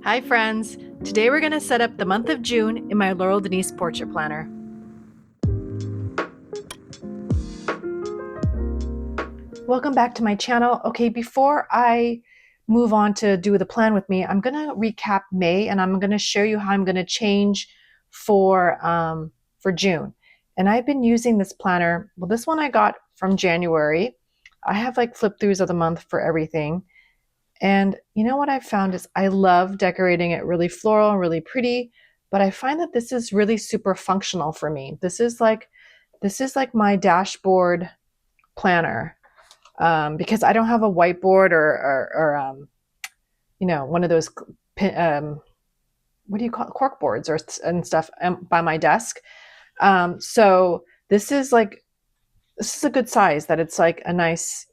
Hi friends! Today we're going to set up the month of June in my Laurel Denise Portrait Planner. Welcome back to my channel. Okay, before I move on to do the plan with me, I'm going to recap May and I'm going to show you how I'm going to change for June. And I've been using this planner. Well, this one I got from January. I have like flip throughs of the month for everything. And you know what I found is I love decorating it really floral and really pretty, but I find that this is really super functional for me. This is like my dashboard planner because I don't have a whiteboard or one of those what do you call it, cork boards and stuff by my desk. So this is a good size that it's like a nice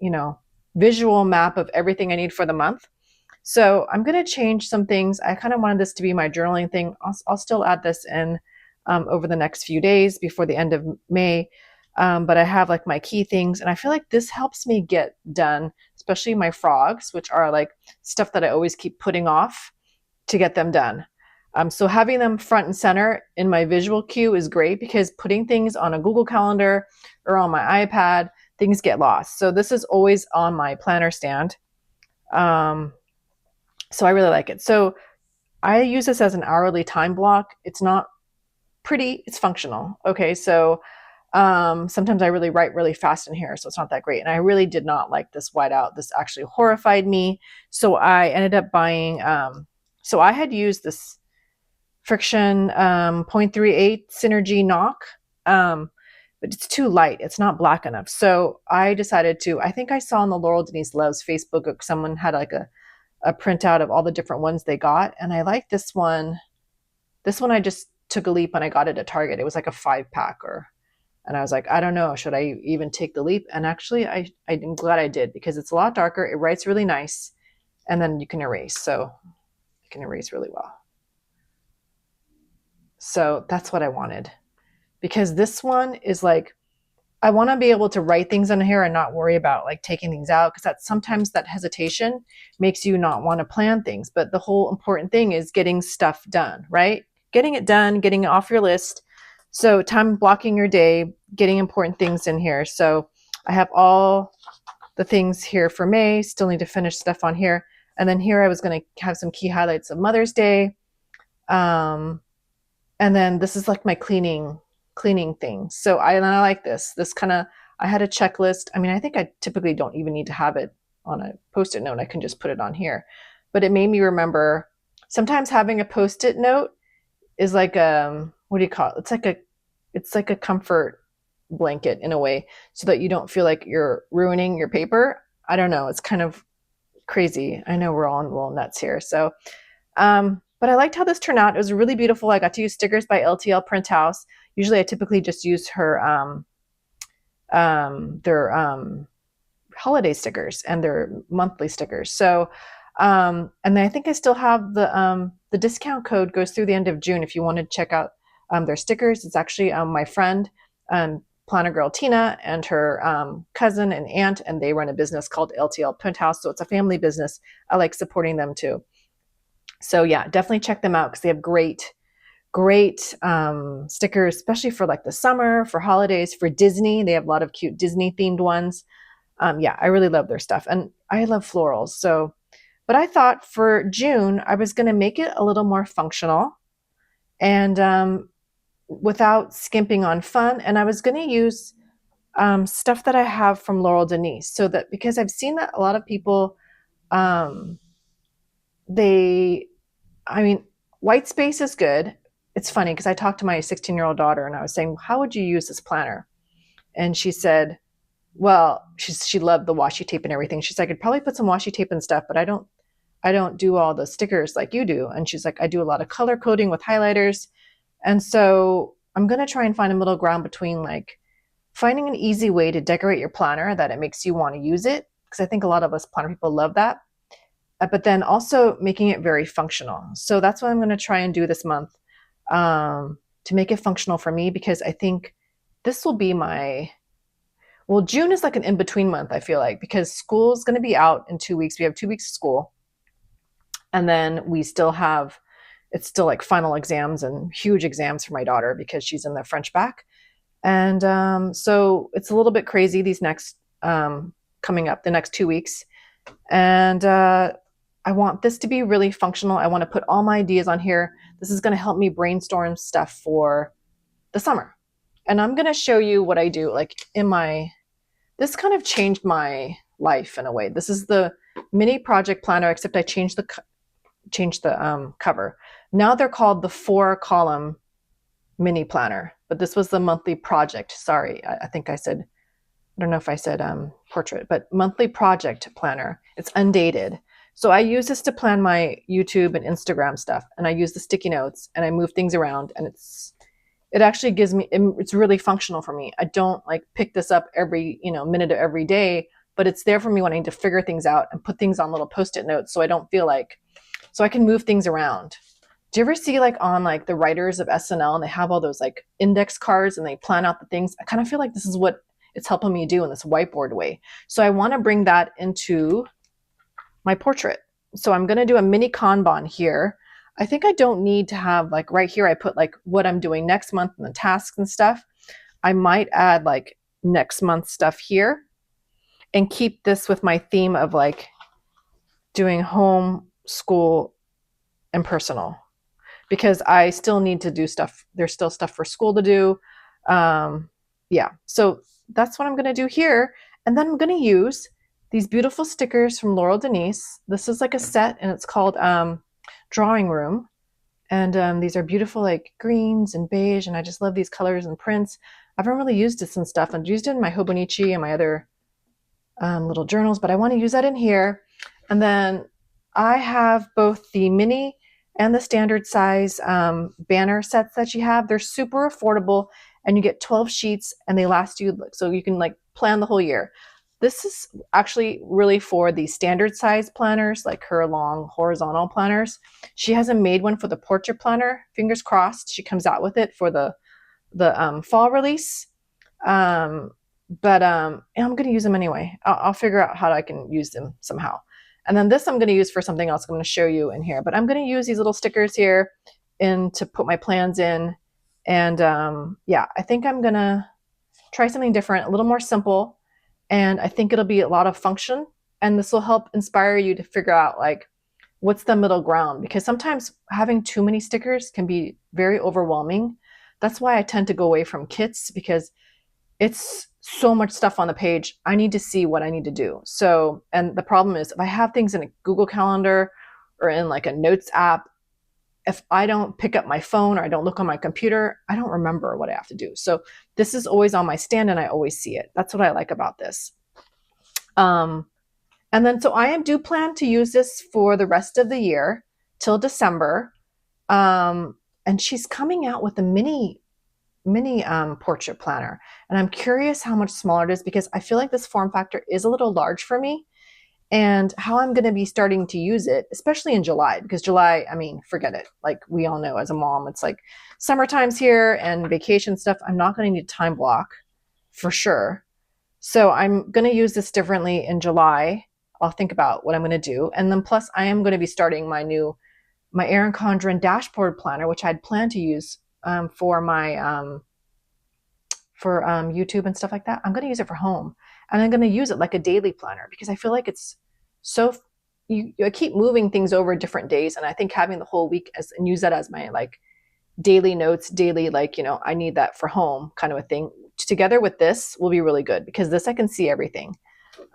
visual map of everything I need for the month. So I'm going to change some things. I kind of wanted this to be my journaling thing. I'll still add this in over the next few days before the end of May. But I have like my key things, and I feel like this helps me get done, especially my frogs, which are like stuff that I always keep putting off to get them done. So having them front and center in my visual cue is great because putting things on a Google Calendar or on my iPad, things get lost. So this is always on my planner stand. So I really like it. So I use this as an hourly time block. It's not pretty, it's functional. Okay, so sometimes I really write really fast in here, so it's not that great. And I really did not like this whiteout. This actually horrified me. So I ended up buying, so I had used this Friction 0.38 Synergy Knock, but it's too light. It's not black enough. So I decided to, I think I saw on the Laurel Denise Loves Facebook, someone had like a printout of all the different ones they got. And I like this one. This one I just took a leap and I got it at Target. It was like a 5-pack and I was like, I don't know, should I even take the leap? And actually I'm glad I did because it's a lot darker. It writes really nice. And then you can erase. So you can erase really well. So that's what I wanted because this one is like, I want to be able to write things in here and not worry about like taking things out because sometimes that hesitation makes you not want to plan things. But the whole important thing is getting stuff done, right? Getting it done, getting it off your list. So time blocking your day, getting important things in here. So I have all the things here for May, still need to finish stuff on here. And then here I was going to have some key highlights of Mother's Day. And then this is like my cleaning thing. So I like this kind of, I had a checklist. I mean, I think I typically don't even need to have it on a Post-it note. I can just put it on here, but it made me remember sometimes having a Post-it note is like what do you call it? It's like a comfort blanket in a way so that you don't feel like you're ruining your paper. I don't know. It's kind of crazy. I know we're all in a little nuts here. So, but I liked how this turned out. It was really beautiful. I got to use stickers by LTL Print House. Usually I typically just use her their holiday stickers and their monthly stickers. So and then I think I still have the discount code goes through the end of June if you want to check out their stickers. It's actually my friend Planner Girl Tina and her cousin and aunt, and they run a business called LTL Print House. So it's a family business. I like supporting them too. So yeah, definitely check them out because they have great stickers, especially for like the summer, for holidays, for Disney. They have a lot of cute Disney themed ones. Yeah, I really love their stuff and I love florals. So, but I thought for June, I was going to make it a little more functional and without skimping on fun. And I was going to use stuff that I have from Laurel Denise so that, because I've seen that a lot of people, white space is good. It's funny because I talked to my 16-year-old daughter and I was saying, how would you use this planner? And she said, well, she loved the washi tape and everything. She's like, I'd probably put some washi tape and stuff, but I don't do all the stickers like you do. And she's like, I do a lot of color coding with highlighters. And so I'm going to try and find a middle ground between like finding an easy way to decorate your planner that it makes you want to use it. Because I think a lot of us planner people love that. But then also making it very functional. So that's what I'm going to try and do this month to make it functional for me, because I think this will be June is like an in-between month, I feel like, because school is going to be out in 2 weeks. We have 2 weeks of school. And then we still have, it's still like final exams and huge exams for my daughter because she's in the French bac. And so it's a little bit crazy these next, coming up the next 2 weeks. And I want this to be really functional. I want to put all my ideas on here. This is going to help me brainstorm stuff for the summer. And I'm going to show you what I do like in my, this kind of changed my life in a way. This is the mini project planner, except I changed the cover. Now they're called the 4-column mini planner, but this was the monthly project. Sorry, I think I said, I don't know if I said portrait, but monthly project planner. It's undated. So I use this to plan my YouTube and Instagram stuff, and I use the sticky notes and I move things around, and it actually gives me, it's really functional for me. I don't like pick this up every, minute of every day, but it's there for me when I need to figure things out and put things on little Post-it notes so I don't feel like, so I can move things around. Do you ever see like on like the writers of SNL and they have all those like index cards and they plan out the things? I kind of feel like this is what it's helping me do in this whiteboard way. So I want to bring that into my portrait. So I'm going to do a mini Kanban here. I think I don't need to have like right here, I put like what I'm doing next month and the tasks and stuff. I might add like next month stuff here and keep this with my theme of like doing home, school, and personal, because I still need to do stuff. There's still stuff for school to do. Yeah, so that's what I'm going to do here. And then I'm going to use these beautiful stickers from Laurel Denise. This is like a set, and it's called Drawing Room. And these are beautiful like greens and beige, and I just love these colors and prints. I haven't really used this and stuff. I've used it in my Hobonichi and my other little journals, but I want to use that in here. And then I have both the mini and the standard size banner sets that you have. They're super affordable, and you get 12 sheets and they last you, so you can like plan the whole year. This is actually really for the standard size planners, like her long horizontal planners. She hasn't made one for the portrait planner. Fingers crossed she comes out with it for the fall release. But I'm going to use them anyway. I'll figure out how I can use them somehow. And then this I'm going to use for something else I'm going to show you in here. But I'm going to use these little stickers here to put my plans in. And yeah, I think I'm going to try something different, a little more simple. And I think it'll be a lot of function. And this will help inspire you to figure out like, what's the middle ground? Because sometimes having too many stickers can be very overwhelming. That's why I tend to go away from kits, because it's so much stuff on the page. I need to see what I need to do. So, and the problem is if I have things in a Google Calendar or in like a notes app, if I don't pick up my phone or I don't look on my computer, I don't remember what I have to do. So this is always on my stand and I always see it. That's what I like about this. And then, so I do plan to use this for the rest of the year till December. And she's coming out with a mini portrait planner. And I'm curious how much smaller it is, because I feel like this form factor is a little large for me, and how I'm going to be starting to use it, especially in July, because July, I mean, forget it. Like we all know as a mom, it's like summertime's here and vacation stuff. I'm not going to need time block for sure. So I'm going to use this differently in July. I'll think about what I'm going to do. And then plus I am going to be starting my Erin Condren dashboard planner, which I'd planned to use for my YouTube and stuff like that. I'm going to use it for home, and I'm going to use it like a daily planner, because I feel like it's so I keep moving things over different days, and I think having the whole week and use that as my like daily notes, daily like I need that for home kind of a thing. Together with this will be really good, because this I can see everything.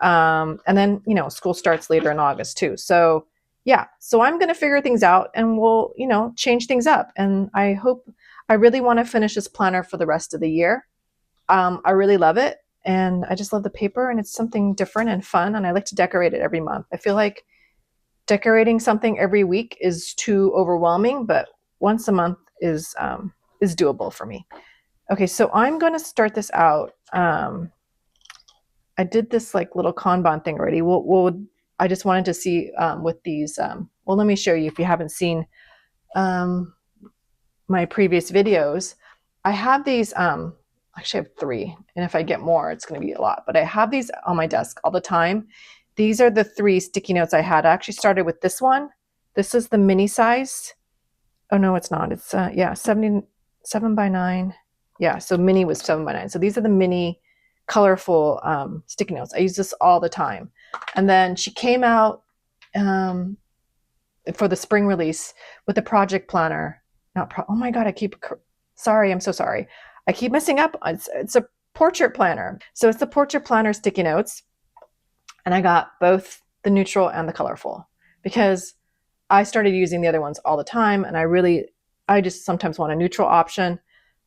And then school starts later in August too, so yeah. So I'm going to figure things out, and we'll change things up. And I really want to finish this planner for the rest of the year. I really love it, and I just love the paper, and it's something different and fun, and I like to decorate it every month. I feel like decorating something every week is too overwhelming, but once a month is doable for me. Okay, so I'm going to start this out. I did this like little Kanban thing already. I just wanted to see with these. Well, let me show you if you haven't seen my previous videos. I have these. Actually, I have 3, and if I get more, it's going to be a lot. But I have these on my desk all the time. These are the 3 sticky notes I had. I actually started with this one, This is the mini size. Oh no, it's not. It's yeah, 77 by 9. Yeah, so mini was 7 by 9. So these are the mini colorful sticky notes. I use this all the time. And then she came out for the spring release with the project planner. Oh my God, sorry, I'm so sorry. I keep messing up. It's a portrait planner. So it's the portrait planner sticky notes. And I got both the neutral and the colorful because I started using the other ones all the time. And I just sometimes want a neutral option.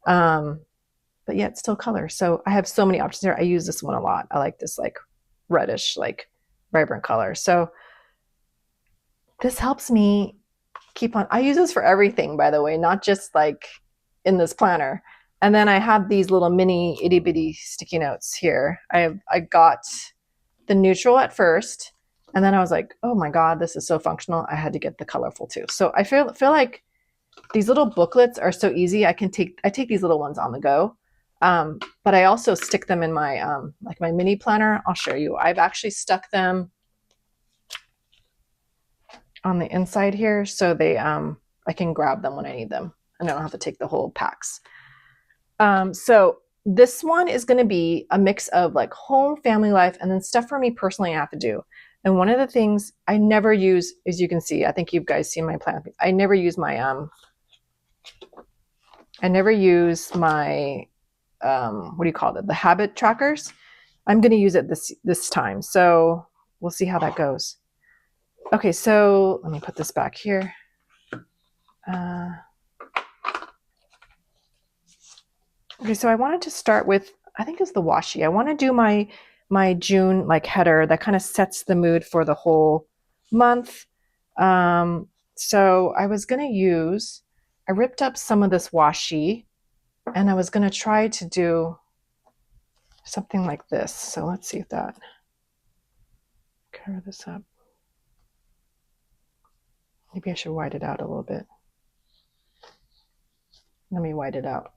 But yet still color. So I have so many options here. I use this one a lot. I like this like reddish, like vibrant color. So this helps me keep on. I use this for everything, by the way, not just like in this planner. And then I have these little mini itty bitty sticky notes here. I got the neutral at first, and then I was like, oh my God, this is so functional. I had to get the colorful too. So I feel like these little booklets are so easy. I take these little ones on the go. But I also stick them in my like my mini planner. I'll show you. I've actually stuck them on the inside here so they I can grab them when I need them and I don't have to take the whole packs. So this one is going to be a mix of like home, family life, and then stuff for me personally I have to do. And one of the things I never use, as you can see, I think you guys seen my plan. I never use my what do you call it? The habit trackers. I'm going to use it this time. So we'll see how that goes. Okay, so let me put this back here. Okay, so I wanted to start with, I think it's the washi. I want to do my June like header that kind of sets the mood for the whole month. So I was going to I ripped up some of this washi and I was going to try to do something like this. So let's see if that, cover this up. Maybe I should white it out a little bit. Let me white it out.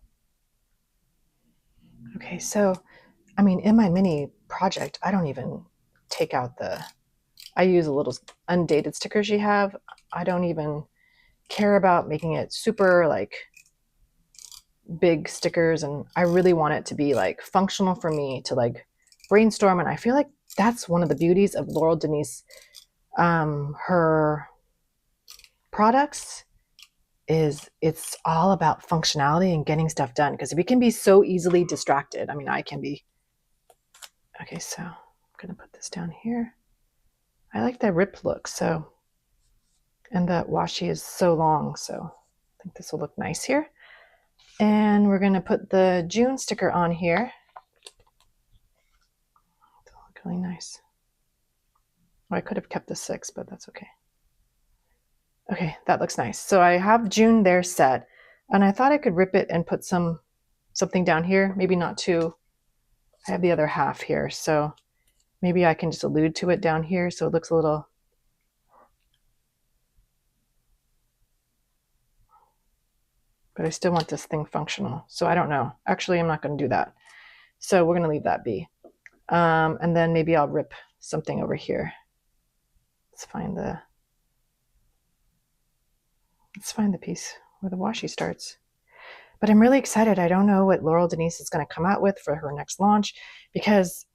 Okay, so, I mean, in my mini project, I don't even take out I use a little undated stickers you have. I don't even care about making it super like big stickers. And I really want it to be like functional for me to like brainstorm. And I feel like that's one of the beauties of Laurel Denise. Her products is it's all about functionality and getting stuff done because we can be so easily distracted. I mean, I can be. Okay, so I'm going to put this down here. I like that ripped look. So, and that washi is so long. So I think this will look nice here. And we're going to put the June sticker on here. It'll look really nice. Well, I could have kept the 6, but that's okay. Okay, that looks nice. So I have June there set, and I thought I could rip it and put something down here. Maybe not too. I have the other half here, so maybe I can just allude to it down here so it looks a little. But I still want this thing functional. So I don't know. Actually, I'm not going to do that. So we're going to leave that be. And then maybe I'll rip something over here. Let's find the piece where the washi starts. But I'm really excited. I don't know what Laurel Denise is going to come out with for her next launch because,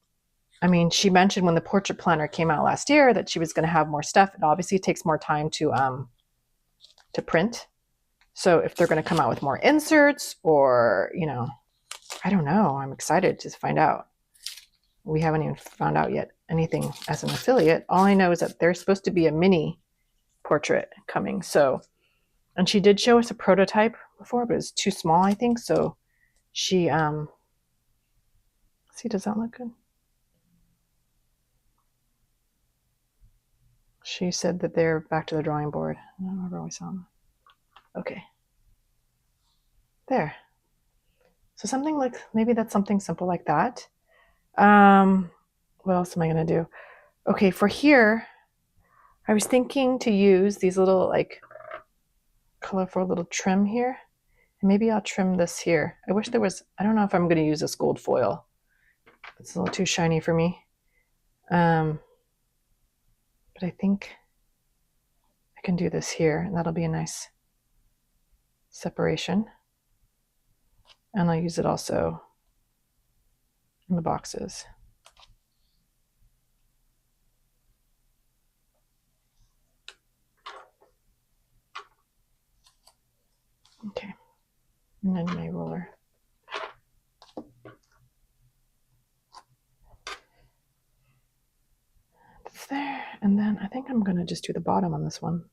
I mean, she mentioned when the portrait planner came out last year that she was going to have more stuff. It obviously takes more time to print. So if they're going to come out with more inserts or, I don't know. I'm excited to find out. We haven't even found out yet anything as an affiliate. All I know is that there's supposed to be a mini portrait coming. So, and she did show us a prototype before, but it's too small, I think. So she, see, does that look good? She said that they're back to the drawing board. I don't remember we saw them. Okay. There. So something like, maybe that's something simple like that. What else am I going to do? Okay, for here, I was thinking to use these little like colorful little trim here. And maybe I'll trim this here. I wish there was, I don't know if I'm going to use this gold foil. It's a little too shiny for me. But I think I can do this here, and that'll be a nice separation. And I'll use it also in the boxes. Okay, and then my ruler. It's there, and then I think I'm going to just do the bottom on this one.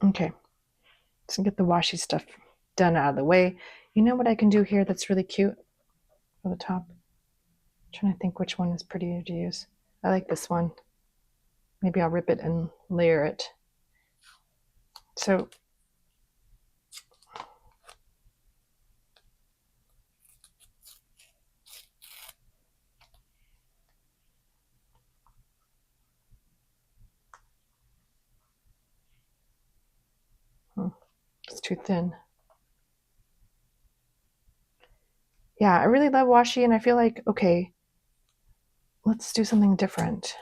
Okay, so get the washi stuff done out of the way. You know what I can do here that's really cute for the top? I'm trying to think which one is prettier to use. I like this one. Maybe I'll rip it and layer it. So it's too thin. Yeah, I really love washi, and I feel like, okay, let's do something different.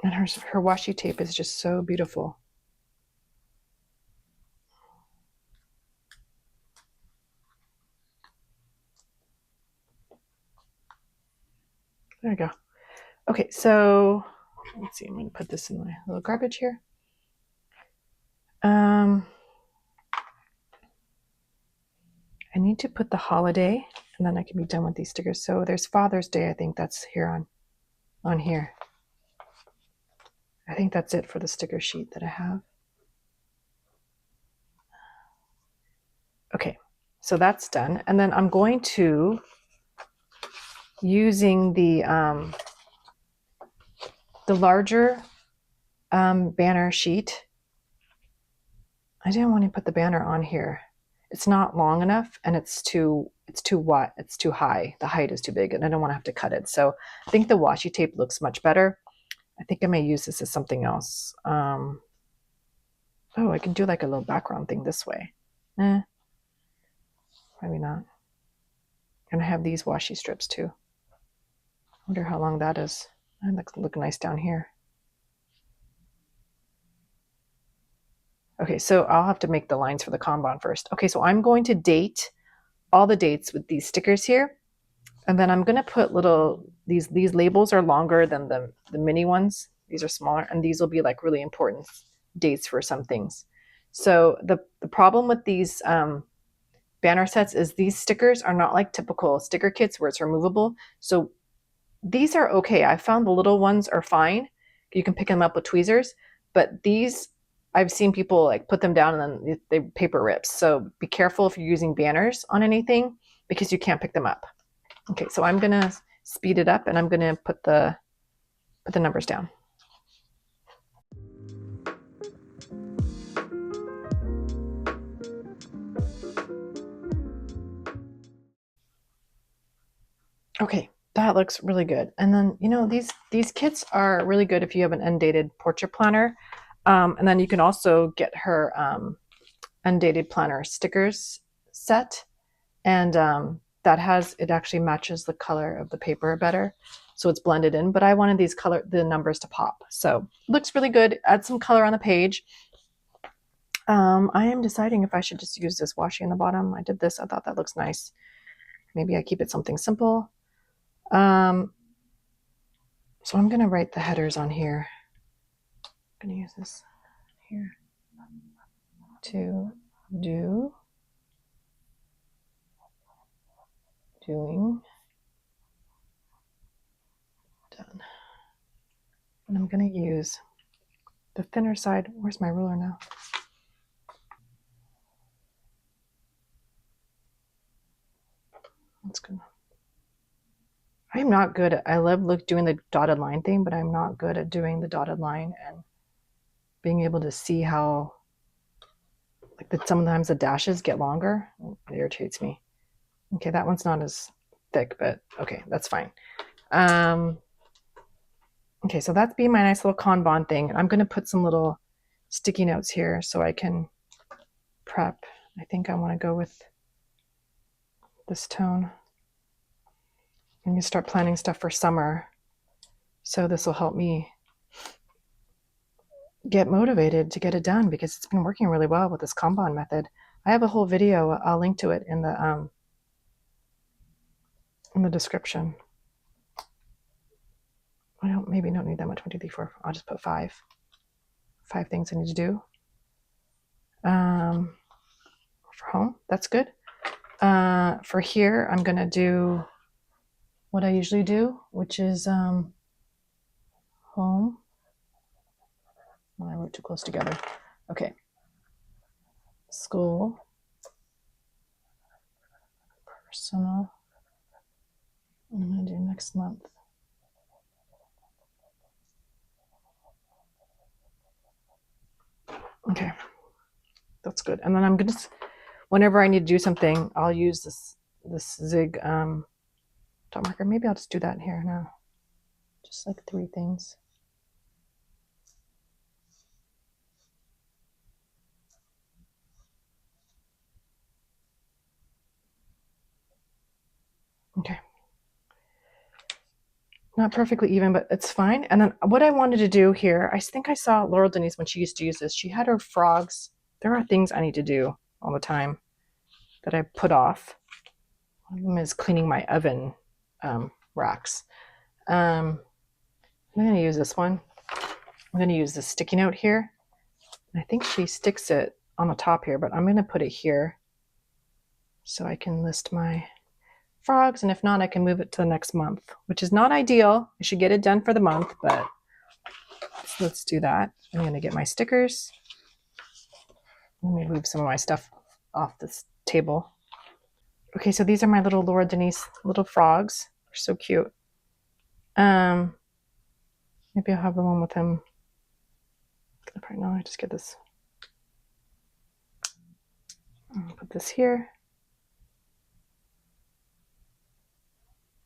And her washi tape is just so beautiful. There we go. Okay, so let's see, I'm going to put this in my little garbage here. I need to put the holiday, and then I can be done with these stickers. So there's Father's Day, I think that's here on here. I think that's it for the sticker sheet that I have. Okay, so that's done. And then I'm going to, using the larger banner sheet. I didn't want to put the banner on here. It's not long enough, and it's too high. The height is too big, and I don't want to have to cut it. So I think the washi tape looks much better. I think I may use this as something else. Oh, I can do like a little background thing this way. Maybe not. And I have these washi strips too. I wonder how long that is. That looks nice down here. Okay, so I'll have to make the lines for the Kanban first. Okay, so I'm going to date all the dates with these stickers here. And then I'm going to put these labels are longer than the mini ones. These are smaller, and these will be like really important dates for some things. So the problem with these banner sets is these stickers are not like typical sticker kits where it's removable. So these are okay. I found the little ones are fine. You can pick them up with tweezers, but these I've seen people like put them down and then they paper rips. So be careful if you're using banners on anything because you can't pick them up. Okay, so I'm gonna speed it up and I'm gonna put the numbers down. Okay, that looks really good. And then, you know, these kits are really good if you have an undated portrait planner. And then you can also get her undated planner stickers set. And it actually matches the color of the paper better. So it's blended in, but I wanted the numbers to pop. So it looks really good. Add some color on the page. I am deciding if I should just use this washi in the bottom. I did this, I thought that looks nice. Maybe I keep it something simple. So I'm gonna write the headers on here. I'm gonna use this here to doing, done. And I'm gonna use the thinner side. Where's my ruler now? That's good. I am not good at, I love doing the dotted line thing, but I'm not good at doing the dotted line and being able to see how, like sometimes the dashes get longer. It irritates me. Okay, that one's not as thick, but okay, that's fine. Okay, so that's being my nice little Kanban thing. I'm going to put some little sticky notes here so I can prep. I think I want to go with this tone. I'm going to start planning stuff for summer. So this will help me get motivated to get it done because it's been working really well with this Kanban method. I have a whole video. I'll link to it in the description. I don't need that much. 1, 2, 3, 4. I'll just put 5 things I need to do. For home, that's good. For here, I'm gonna do what I usually do, which is home. Oh, I wrote too close together. Okay. School. Personal. I'm gonna do next month. Okay, that's good. And then I'm gonna, whenever I need to do something, I'll use this Zig dot marker. Maybe I'll just do that here now. Just like 3 things. Okay. Not perfectly even, but it's fine. And then what I wanted to do here, I think I saw Laurel Denise when she used to use this. She had her frogs. There are things I need to do all the time that I put off. One of them is cleaning my oven racks. I'm going to use this one. I'm going to use this sticky note here. I think she sticks it on the top here, but I'm going to put it here so I can list my frogs, and if not, I can move it to the next month, which is not ideal. I should get it done for the month, but let's do that. I'm going to get my stickers. Let me move some of my stuff off this table. Okay, so these are my little Laura Denise little frogs. They're so cute. Maybe I'll have the one with him. Right now, I just get this. I'll put this here.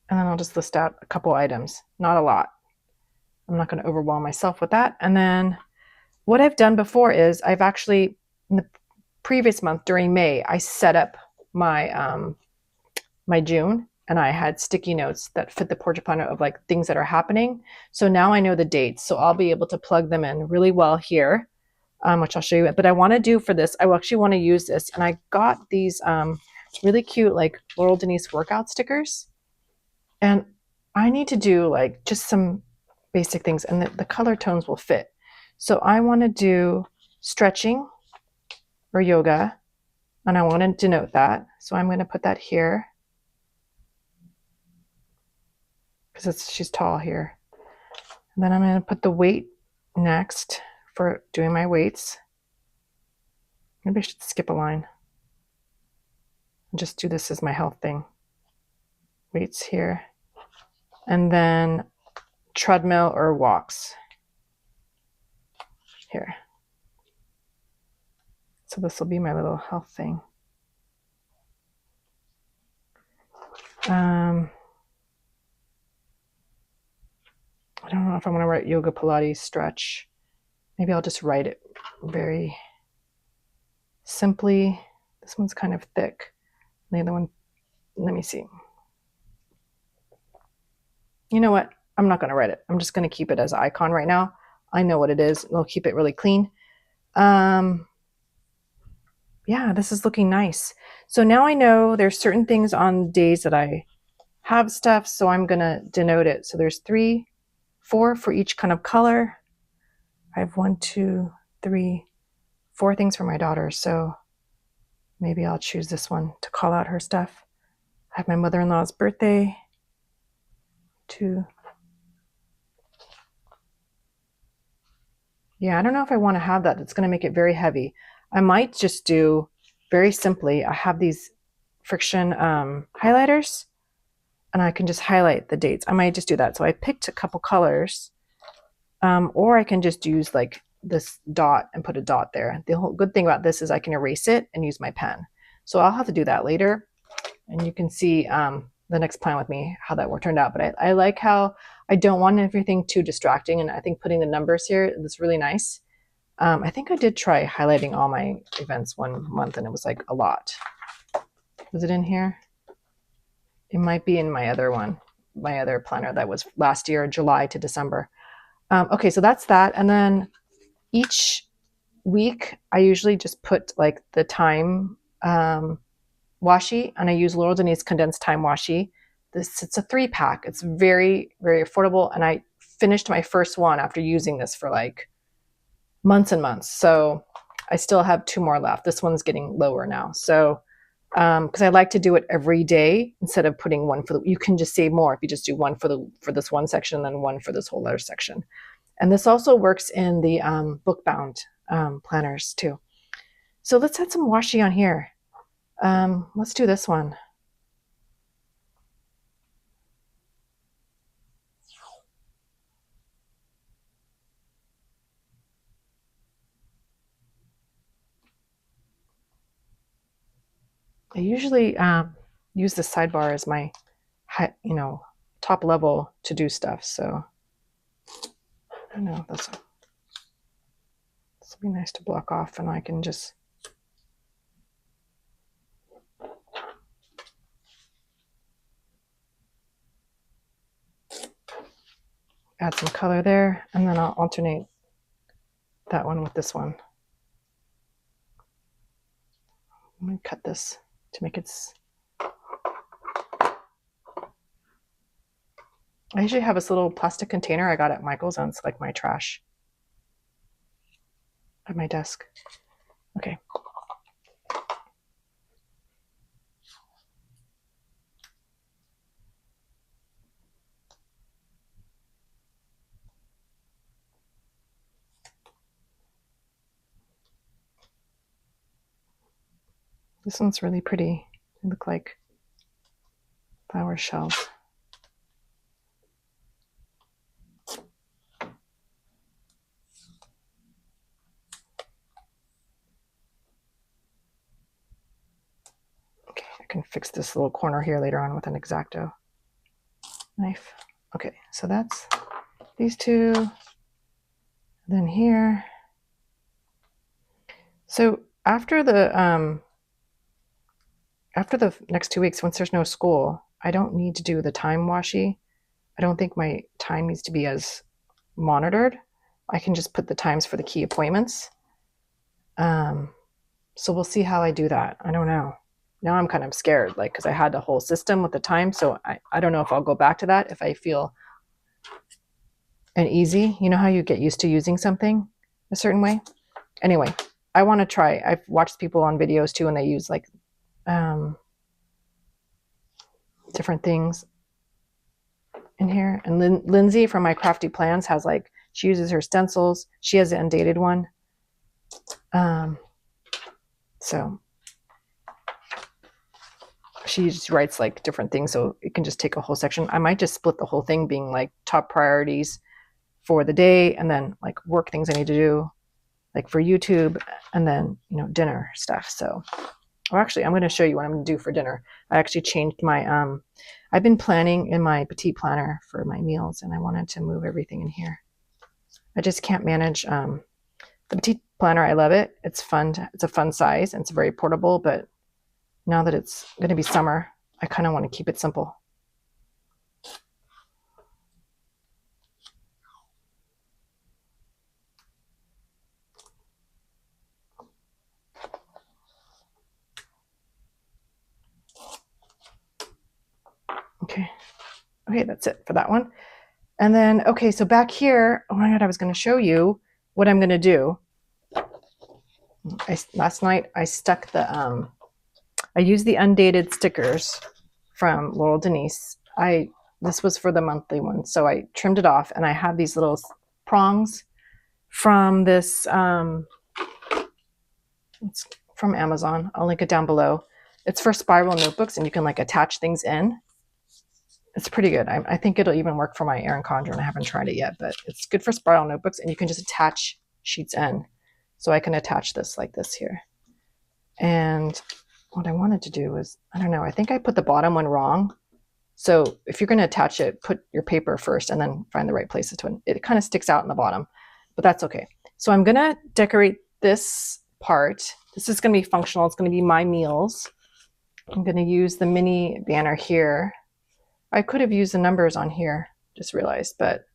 And then I'll just list out a couple items, not a lot. I'm not going to overwhelm myself with that. And then what I've done before is I've actually, in the previous month during May, I set up my my June, and I had sticky notes that fit the portrait planner of like things that are happening. So now I know the dates, so I'll be able to plug them in really well here, which I'll show you. But I want to do for this, I actually want to use this, and I got these really cute like Laurel Denise workout stickers. And I need to do like just some basic things, and the color tones will fit. So I want to do stretching or yoga, and I want to denote that. So I'm going to put that here because she's tall here. And then I'm going to put the weight next for doing my weights. Maybe I should skip a line and just do this as my health thing. Weights here. And then treadmill or walks here. So this will be my little health thing. I don't know if I want to write yoga, Pilates, stretch. Maybe I'll just write it very simply. This one's kind of thick. The other one, let me see. You know what? I'm not going to write it. I'm just going to keep it as an icon right now. I know what it is. I'll keep it really clean. Yeah, this is looking nice. So now I know there's certain things on days that I have stuff, so I'm going to denote it. So there's 3, 4 for each kind of color. I have 1, 2, 3, 4 things for my daughter. So maybe I'll choose this one to call out her stuff. I have my mother-in-law's birthday. 2. Yeah, I don't know if I want to have that. It's going to make it very heavy. I might just do very simply, I have these friction highlighters, and I can just highlight the dates. I might just do that. So I picked a couple colors, or I can just use like this dot and put a dot there. The whole good thing about this is I can erase it and use my pen. So I'll have to do that later, and you can see the next plan with me how that turned out. But I like how I don't want everything too distracting, and I think putting the numbers here is really nice. I think I did try highlighting all my events one month and it was like a lot. Was it in here? It might be in my other one, my other planner that was last year, July to December. Okay, so that's that. And then each week, I usually just put like the time washi, and I use Laurel Denise Condensed Time Washi. It's a 3-pack. It's very, very affordable. And I finished my first one after using this for like months and months. So I still have 2 more left. This one's getting lower now. So because I like to do it every day instead of putting one for you can just save more if you just do one for this one section and then one for this whole other section. And this also works in the book bound planners too. So let's add some washi on here. Let's do this one. I usually use the sidebar as my, top level to do stuff. So I don't know, this will be nice to block off, and I can just add some color there, and then I'll alternate that one with this one. I'm going to cut this to make it. I usually have this little plastic container I got at Michael's, and it's like my trash at my desk. Okay. This one's really pretty. They look like flower shells. Okay, I can fix this little corner here later on with an X-Acto knife. Okay, so that's these two. Then here. So after the next 2 weeks, once there's no school, I don't need to do the time washi. I don't think my time needs to be as monitored. I can just put the times for the key appointments. So we'll see how I do that. I don't know. Now I'm kind of scared, like, because I had the whole system with the time. So I don't know if I'll go back to that if I feel an easy. You know how you get used to using something a certain way? Anyway, I want to try. I've watched people on videos too, and they use like different things in here. And Lindsay from My Crafty Plans has like, she uses her stencils. She has the Undated one. So she just writes like different things, so it can just take a whole section. I might just split the whole thing being like top priorities for the day, and then like work things I need to do, like for YouTube, and then, dinner stuff. So, or actually, I'm going to show you what I'm going to do for dinner. I actually changed my, I've been planning in my petite planner for my meals, and I wanted to move everything in here. I just can't manage the petite planner. I love it. It's fun. It's a fun size, and it's very portable, but now that it's going to be summer, I kind of want to keep it simple. Okay, that's it for that one. And then, okay, so back here, oh my God, I was going to show you what I'm going to do. Last night I stuck the, I used the Undated stickers from Laurel Denise. This was for the monthly one, so I trimmed it off, and I have these little prongs from this, it's from Amazon. I'll link it down below. It's for spiral notebooks, and you can like attach things in. It's pretty good. I think it'll even work for my Erin Condren. I haven't tried it yet, but it's good for spiral notebooks, and you can just attach sheets in. So I can attach this like this here. And what I wanted to do was, I don't know, I think I put the bottom one wrong. So if you're going to attach it, put your paper first and then find the right places to it. It kind of sticks out in the bottom, but that's okay. So I'm gonna decorate this part. This is gonna be functional. It's gonna be my meals. I'm gonna use the mini banner here. I could have used the numbers on here, just realized, but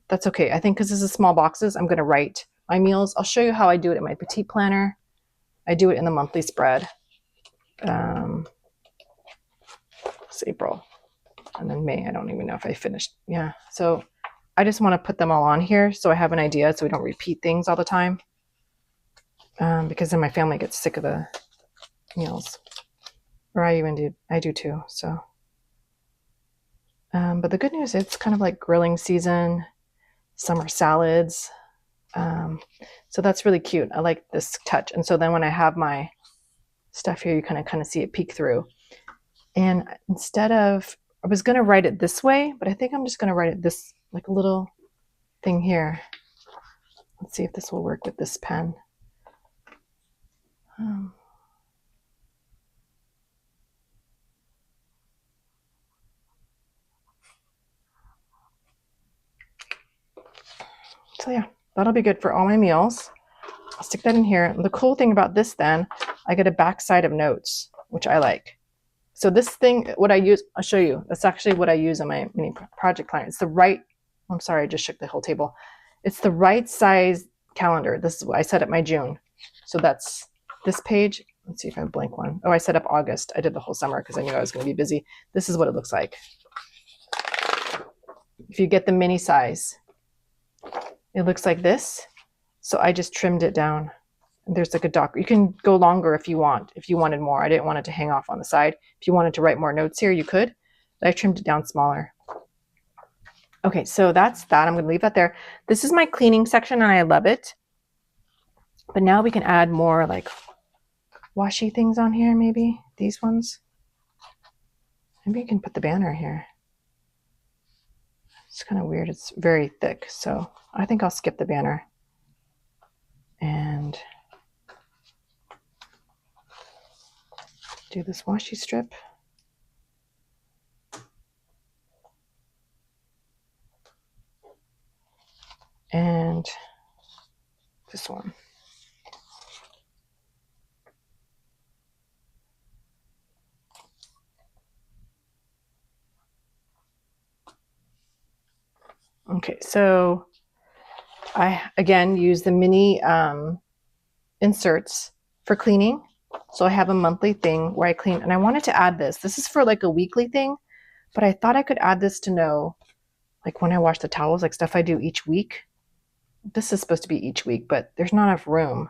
that's okay. I think because this is small boxes, I'm gonna write my meals. I'll show you how I do it in my petite planner. I do it in the monthly spread. It's April. And then May, I don't even know if I finished. Yeah, so I just want to put them all on here so I have an idea so we don't repeat things all the time. Because then my family gets sick of the meals. Or I do too, so. But the good news, it's kind of like grilling season, summer salads. So that's really cute. I like this touch. And so then when I have my stuff here, you kind of see it peek through. And instead of, I was going to write it this way, but I think I'm just going to write it this, like a little thing here. Let's see if this will work with this pen. So yeah, that'll be good for all my meals. I'll stick that in here. And the cool thing about this then, I get a backside of notes, which I like. So this thing, what I use, I'll show you. That's actually what I use on my mini project planner. It's the right, I'm sorry, I just shook the whole table. It's the right size calendar. This is what I set up my June. So that's this page. Let's see if I have a blank one. Oh, I set up August. I did the whole summer because I knew I was going to be busy. This is what it looks like. If you get the mini size, it looks like this. So I just trimmed it down. There's like a doc. You can go longer if you want, if you wanted more. I didn't want it to hang off on the side. If you wanted to write more notes here, you could. But I trimmed it down smaller. Okay, so that's that. I'm going to leave that there. This is my cleaning section and I love it. But now we can add more like washi things on here, maybe. These ones. Maybe you can put the banner here. It's kind of weird. It's very thick. So I think I'll skip the banner. And do this washi strip. And this one. Okay, so I again use the mini inserts for cleaning. So I have a monthly thing where I clean, and I wanted to add this. This is for like a weekly thing, but I thought I could add this to know, like when I wash the towels, like stuff I do each week. This is supposed to be each week, but there's not enough room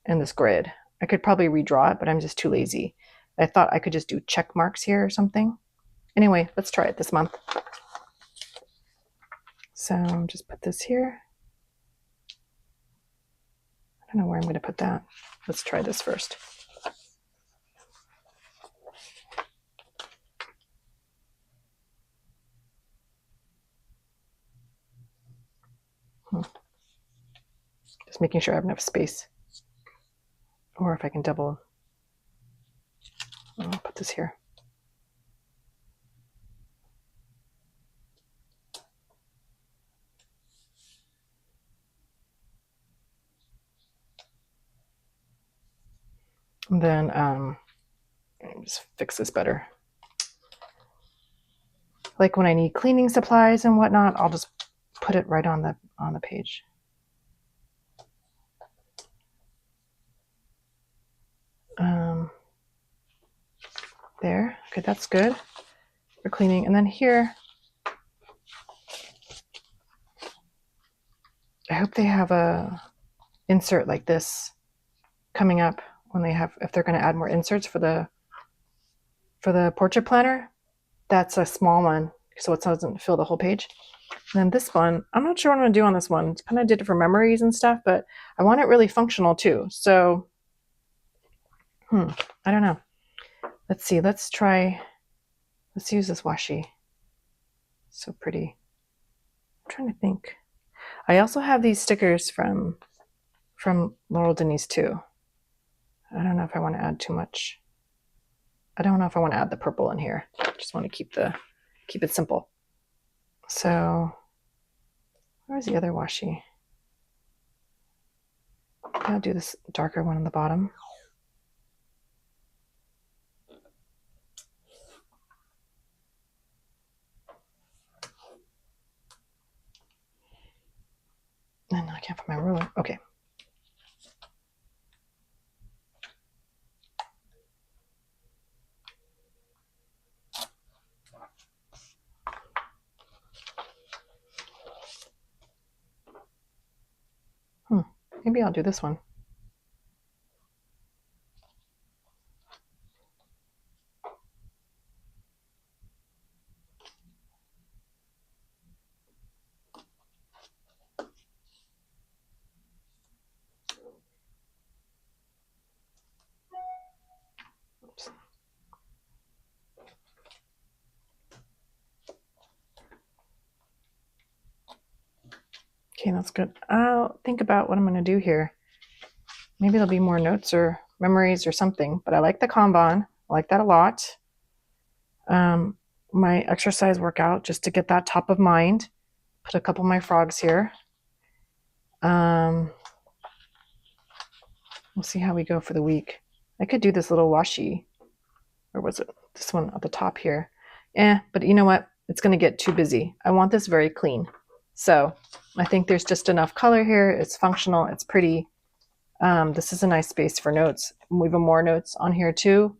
in this grid. I could probably redraw it, but I'm just too lazy. I thought I could just do check marks here or something. Anyway, let's try it this month. So just put this here. I don't know where I'm going to put that. Let's try this first. Just making sure I have enough space. Or if I can double. I'll put this here. And then just fix this better. Like when I need cleaning supplies and whatnot, I'll just put it right on the page. There. Okay, that's good for cleaning. And then here, I hope they have a insert like this coming up when they have, if they're going to add more inserts for the portrait planner. That's a small one, so it doesn't fill the whole page. And then this one, I'm not sure what I'm going to do on this one. Kind of did it for memories and stuff, but I want it really functional too. So, I don't know. Let's see. Let's use this washi. So pretty. I'm trying to think. I also have these stickers from Laurel Denise too. I don't know if I want to add too much. I don't know if I want to add the purple in here. I just want to keep it simple. So where's the other washi? I'll do this darker one on the bottom. And I can't find my ruler. Okay. Maybe I'll do this one. Oops. Okay, that's good. I'll think about what I'm going to do here. Maybe there'll be more notes or memories or something, but I like the Kanban. I like that a lot. My exercise workout, just to get that top of mind. Put a couple of my frogs here. We'll see how we go for the week. I could do this little washi, or was it this one at the top here? But you know what? It's going to get too busy. I want this very clean. So I think there's just enough color here. It's functional. It's pretty. This is a nice space for notes. We have more notes on here too.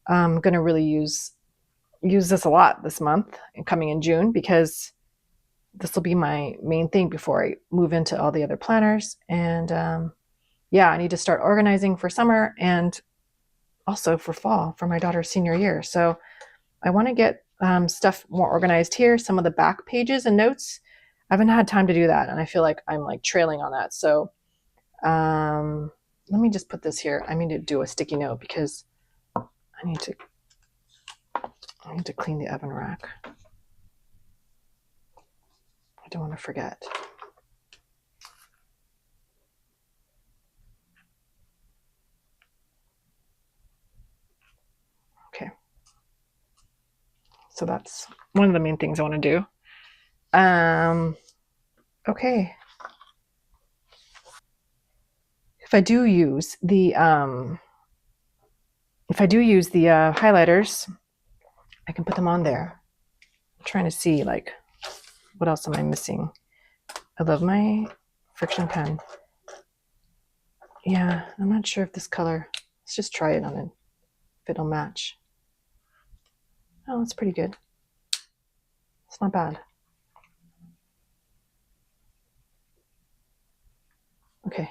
I'm going to really use this a lot this month and coming in June, because this will be my main thing before I move into all the other planners. And I need to start organizing for summer and also for fall for my daughter's senior year. So I want to get stuff more organized here. Some of the back pages and notes, I haven't had time to do that, and I feel like I'm like trailing on that. So let me just put this here. I need to do a sticky note because I need to clean the oven rack. I don't want to forget. Okay. So that's one of the main things I want to do. Okay. If I do use the highlighters, I can put them on there. I'm trying to see like what else am I missing. I love my friction pen. Yeah, I'm not sure if this color. Let's just try it on it. If it'll match. Oh, it's pretty good. It's not bad. Okay.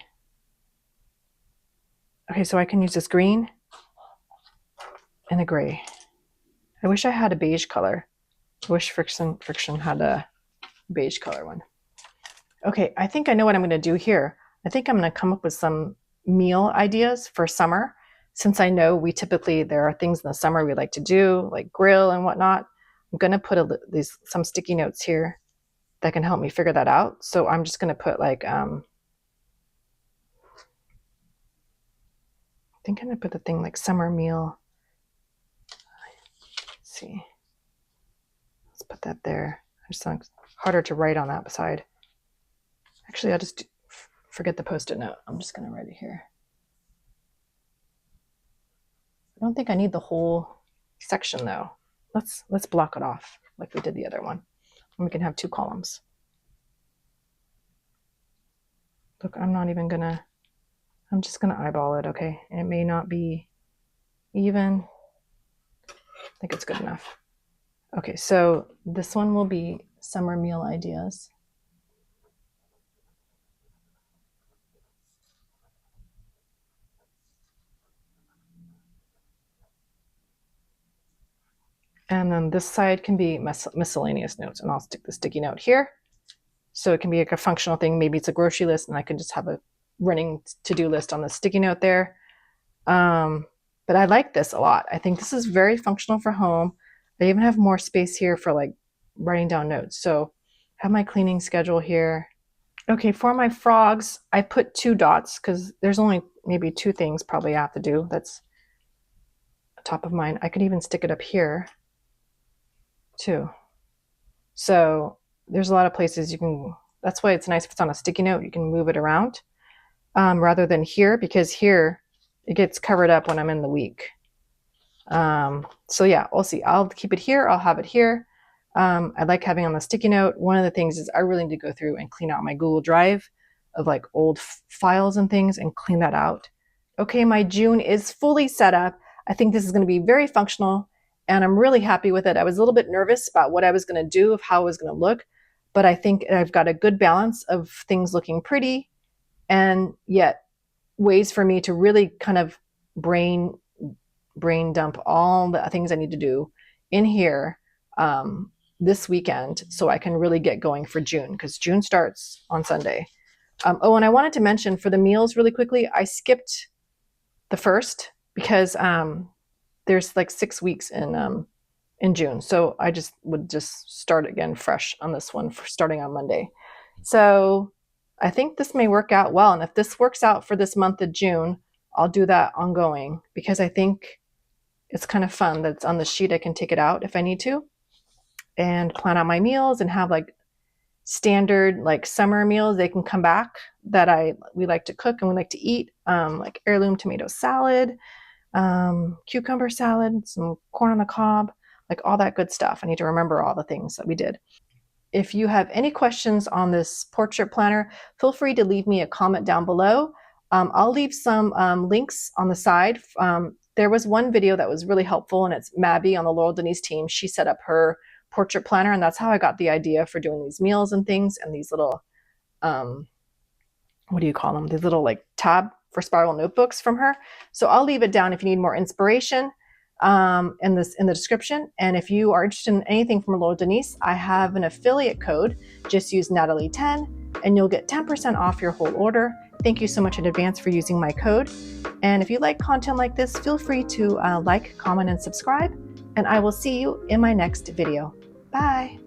Okay, so I can use this green and a gray. I wish I had a beige color. I wish Friction had a beige color one. Okay, I think I know what I'm going to do here. I think I'm going to come up with some meal ideas for summer. Since I know there are things in the summer we like to do, like grill and whatnot. I'm going to put some sticky notes here that can help me figure that out. So I'm just going to put like, I think I'm going to put the thing like summer meal. Let's see. Let's put that there. It's harder to write on that side. Actually, I'll just forget the Post-it note. I'm just going to write it here. I don't think I need the whole section though. Let's block it off like we did the other one. And we can have 2 columns. Look, I'm just gonna eyeball it, okay? It may not be even. I think it's good enough. Okay, so this one will be summer meal ideas. And then this side can be miscellaneous notes, and I'll stick the sticky note here. So it can be like a functional thing. Maybe it's a grocery list and I can just have a running to-do list on the sticky note there. But I like this a lot. I think this is very functional for home. I even have more space here for like writing down notes. So I have my cleaning schedule here. Okay, for my frogs, I put 2 dots because there's only maybe 2 things probably I have to do. That's top of mind. I could even stick it up here too. So there's a lot of places you can, that's why it's nice if it's on a sticky note, you can move it around. rather than here, because here it gets covered up when I'm in the week. So yeah, we'll see. I'll keep it here. I'll have it here. I like having on the sticky note. One of the things is I really need to go through and clean out my Google Drive of like old files and things and clean that out. Okay, my June is fully set up. I think this is going to be very functional and I'm really happy with it. I was a little bit nervous about what I was going to do, of how it was going to look, but I think I've got a good balance of things looking pretty and yet ways for me to really kind of brain dump all the things I need to do in here this weekend so I can really get going for June, because June starts on Sunday. Oh, and I wanted to mention for the meals really quickly, I skipped the first because there's like 6 weeks in June. So I would start again fresh on this one for starting on Monday. So I think this may work out well. And if this works out for this month of June, I'll do that ongoing, because I think it's kind of fun that it's on the sheet. I can take it out if I need to and plan out my meals and have like standard like summer meals. They can come back that we like to cook and we like to eat, like heirloom tomato salad, cucumber salad, some corn on the cob, like all that good stuff. I need to remember all the things that we did. If you have any questions on this portrait planner, feel free to leave me a comment down below. I'll leave some links on the side. There was one video that was really helpful, and it's Mabby on the Laurel Denise team. She set up her portrait planner, and that's how I got the idea for doing these meals and things, and these little, what do you call them? These little like tab for spiral notebooks from her. So I'll leave it down if you need more inspiration in the description. And if you are interested in anything from Laurel Denise, I have an affiliate code. Just use Natalie10 and you'll get 10% off your whole order. Thank you so much in advance for using my code. And if you like content like this, feel free to like, comment, and subscribe. And I will see you in my next video. Bye.